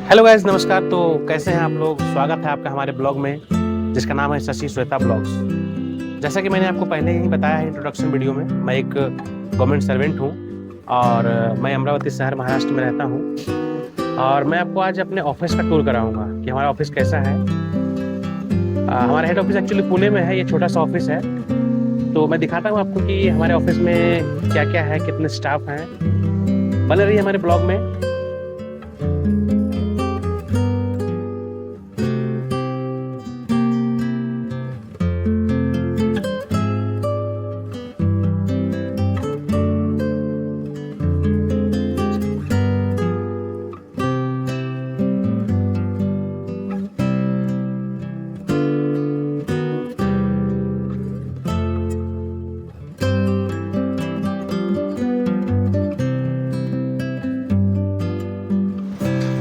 Hello guys, नमस्कार। तो कैसे हैं आप लोग? स्वागत है आपका हमारे ब्लॉग में जिसका नाम है शशि श्वेता ब्लॉग्स। जैसा कि मैंने आपको पहले ही बताया है इंट्रोडक्शन वीडियो में, मैं एक गवर्नमेंट सर्वेंट हूं और मैं अमरावती शहर महाराष्ट्र में रहता हूं। और मैं आपको आज अपने ऑफिस का टूर कराऊंगा कि हमारा ऑफिस कैसा है। हमारा हेड ऑफिस एक्चुअली पुणे में है, ये छोटा सा ऑफिस है। तो मैं दिखाता हूँ आपको कि हमारे ऑफिस में क्या क्या है, कितने स्टाफ हैं। बने रहिए हमारे ब्लॉग में।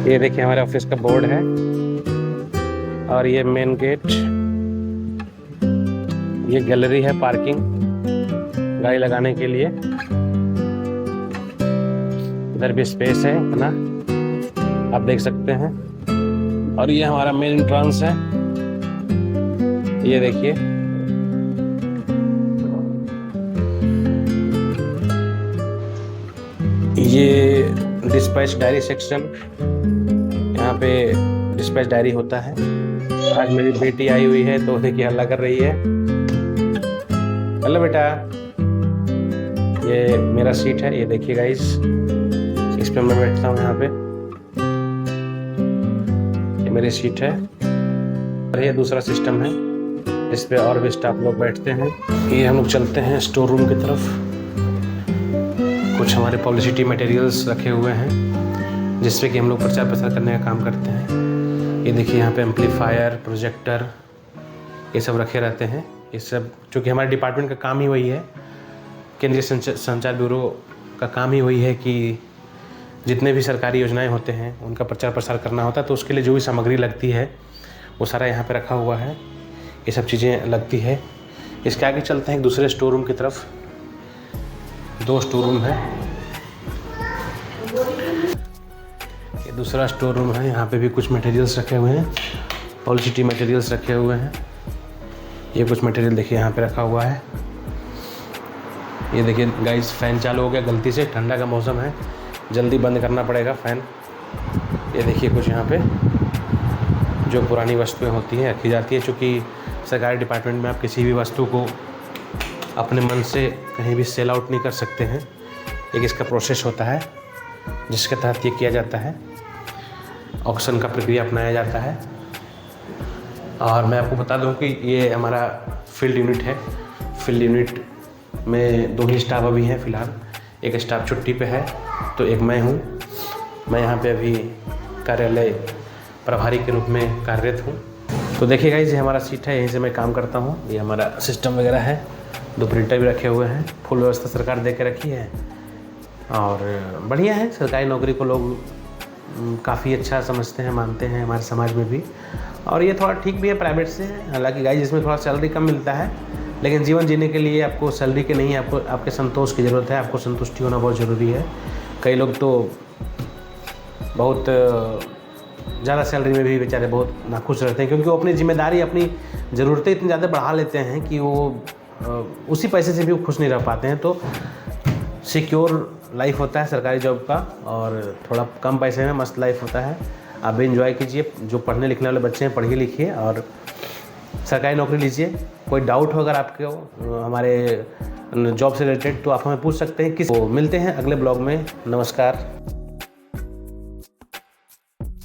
ये देखिए हमारे ऑफिस का बोर्ड है और ये मेन गेट, ये गैलरी है पार्किंग गाड़ी लगाने के लिए। इधर भी स्पेस है अपना, आप देख सकते हैं। और ये हमारा मेन एंट्रेंस है, ये देखिए। ये डिस्पैच डायरी सेक्शन, यहाँ पे डिस्पैच डायरी होता है। आज मेरी बेटी आई हुई है तो देखिए हल्ला कर रही है। हेलो बेटा, ये मेरा सीट है, ये देखिए गाइस, इस पे मैं बैठता हूँ। यहाँ पे ये मेरी सीट है और ये दूसरा सिस्टम है, इस पे और भी स्टाफ लोग बैठते हैं। ये हम लोग चलते हैं स्टोर रूम की तरफ। कुछ हमारे पब्लिसिटी मटेरियल्स रखे हुए हैं जिससे कि हम लोग प्रचार प्रसार करने का काम करते हैं। ये देखिए यहाँ पे एम्पलीफायर, प्रोजेक्टर, ये सब रखे रहते हैं। ये सब चूँकि हमारे डिपार्टमेंट का काम ही वही है, केंद्रीय संचार ब्यूरो का काम ही वही है कि जितने भी सरकारी योजनाएं होते हैं उनका प्रचार प्रसार करना होता है। तो उसके लिए जो भी सामग्री लगती है वो सारा यहाँ पे रखा हुआ है, ये सब चीज़ें लगती है। इसके आगे चलते हैं एक दूसरे स्टोर रूम की तरफ। दो स्टोर रूम है, ये दूसरा स्टोर रूम है। यहाँ पे भी कुछ मटेरियल्स रखे हुए हैं, पब्लिसिटी मटेरियल्स रखे हुए हैं। ये कुछ मटेरियल देखिए यहाँ पे रखा हुआ है। ये देखिए गाइस, फैन चालू हो गया गलती से, ठंडा का मौसम है, जल्दी बंद करना पड़ेगा फ़ैन। ये देखिए कुछ यहाँ पे जो पुरानी वस्तुएं होती हैं रखी जाती है। चूँकि सरकारी डिपार्टमेंट में आप किसी भी वस्तु को अपने मन से कहीं भी सेल आउट नहीं कर सकते हैं। एक इसका प्रोसेस होता है जिसके तहत ये किया जाता है, ऑक्शन का प्रक्रिया अपनाया जाता है। और मैं आपको बता दूं कि ये हमारा फील्ड यूनिट है। फील्ड यूनिट में दो ही स्टाफ अभी हैं फ़िलहाल। एक स्टाफ छुट्टी पे है तो एक मैं हूँ। मैं यहाँ पे अभी कार्यालय प्रभारी के रूप में कार्यरत हूँ। तो देखिए गाइस, ये हमारा सीट है, यहीं से मैं काम करता हूँ। ये हमारा सिस्टम वगैरह है, दो प्रिंटर भी रखे हुए हैं। फुल व्यवस्था सरकार दे के रखी है और बढ़िया है। सरकारी नौकरी को लोग काफ़ी अच्छा समझते हैं, मानते हैं हमारे समाज में भी। और ये थोड़ा ठीक भी है प्राइवेट से। हालांकि गाइस इसमें थोड़ा सैलरी कम मिलता है, लेकिन जीवन जीने के लिए आपको सैलरी के नहीं, आपको आपके संतोष की ज़रूरत है। आपको संतुष्टि होना बहुत ज़रूरी है। कई लोग तो बहुत ज़्यादा सैलरी में भी बेचारे बहुत नाखुश रहते हैं, क्योंकि वो अपनी जिम्मेदारी, अपनी ज़रूरतें इतनी ज़्यादा बढ़ा लेते हैं कि वो उसी पैसे से भी वो खुश नहीं रह पाते हैं। तो सिक्योर लाइफ होता है सरकारी जॉब का और थोड़ा कम पैसे में मस्त लाइफ होता है। आप भी इंजॉय कीजिए। जो पढ़ने लिखने वाले बच्चे हैं, पढ़िए लिखिए और सरकारी नौकरी लीजिए। कोई डाउट हो अगर आपको हमारे जॉब से रिलेटेड तो आप हमें पूछ सकते हैं। मिलते हैं अगले ब्लॉग में। नमस्कार।